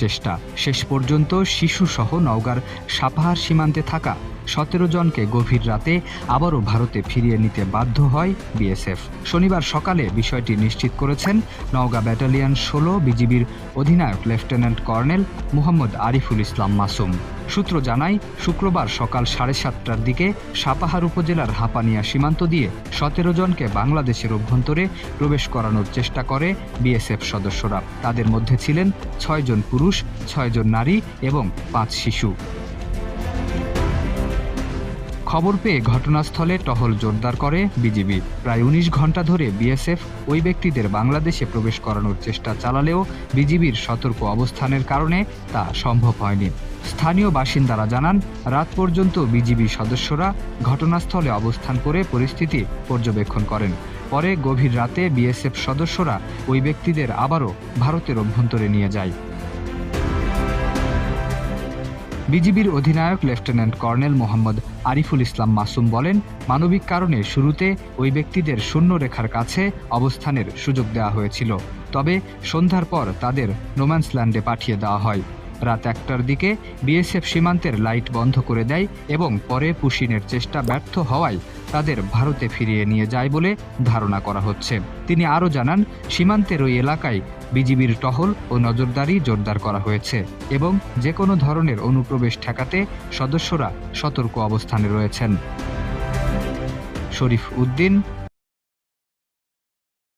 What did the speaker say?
চেষ্টা। শেষ পর্যন্ত শিশুসহ নওগাঁর সাপাহার সীমান্তে থাকা ১৭ জনকে গভীর রাতে আবারও ভারতে ফিরিয়ে নিতে বাধ্য হয় বিএসএফ। শনিবার সকালে বিষয়টি নিশ্চিত করেছেন নওগাঁ ব্যাটালিয়ন ১৬ বিজিবির অধিনায়ক লেফটেন্যান্ট কর্নেল মোহাম্মদ আরিফুল ইসলাম মাসুম। সূত্র জানায়, শুক্রবার সকাল ৭:৩০টার দিকে সাপাহার উপজেলার হাপানিয়া সীমান্ত দিয়ে ১৭ জনকে বাংলাদেশের অভ্যন্তরে প্রবেশ করানোর চেষ্টা করে বিএসএফ সদস্যরা। তাদের মধ্যে ছিলেন ৬ জন পুরুষ, ৬ জন নারী এবং ৫ শিশু। খবর পেয়ে ঘটনাস্থলে টহল জোরদার করে বিজিবি। প্রায় ১৯ ঘণ্টা ধরে বিএসএফ ওই ব্যক্তিদের বাংলাদেশে প্রবেশ করানোর চেষ্টা চালালেও বিজিবির সতর্ক অবস্থানের কারণে তা সম্ভব হয়নি। স্থানীয় বাসিন্দারা জানান, রাত পর্যন্ত বিজিবি সদস্যরা ঘটনাস্থলে অবস্থান করে পরিস্থিতি পর্যবেক্ষণ করেন। পরে গভীর রাতে বিএসএফ সদস্যরা ওই ব্যক্তিদের আবারও ভারতের অভ্যন্তরে নিয়ে যায়। বিজিবির অধিনায়ক লেফটেন্যান্ট কর্নেল মোহাম্মদ আরিফুল ইসলাম মাসুম বলেন, মানবিক কারণে শুরুতে ওই ব্যক্তিদের শূন্যরেখার কাছে অবস্থানের সুযোগ দেওয়া হয়েছিল। তবে সন্ধ্যার পর তাদের নোম্যান্সল্যান্ডে পাঠিয়ে দেওয়া হয়। রাত ১টার দিকে বিএসএফ সীমান্তের লাইট বন্ধ করে দেয় এবং পরে পুশিনের চেষ্টা ব্যর্থ হওয়ায় তাদের ভারতে ফিরিয়ে নিয়ে যায় বলে ধারণা করা হচ্ছে। তিনি আরও জানান, সীমান্তের ওই এলাকায় বিজিবির টহল ও নজরদারি জোরদার করা হয়েছে এবং যে কোনো ধরনের অনুপ্রবেশ ঠেকাতে সদস্যরা সতর্ক অবস্থানে রয়েছেন। শরীফ উদ্দিন,